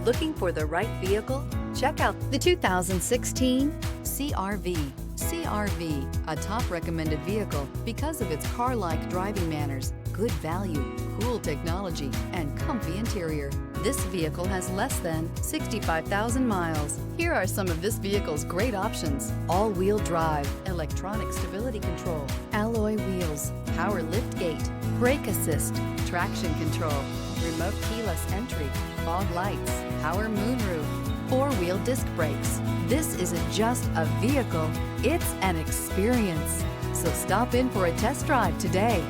Looking for the right vehicle? Check out the 2016 CR-V. CR-V, a top recommended vehicle because of its car-like driving manners, good value, cool technology, and comfy interior. This vehicle has less than 65,000 miles. Here are some of this vehicle's great options: all-wheel drive, electronic stability control, alloy wheels, power liftgate, brake assist, traction control, remote keyless entry, fog lights, power moonroof, four-wheel disc brakes. This isn't just a vehicle, it's an experience. So stop in for a test drive today.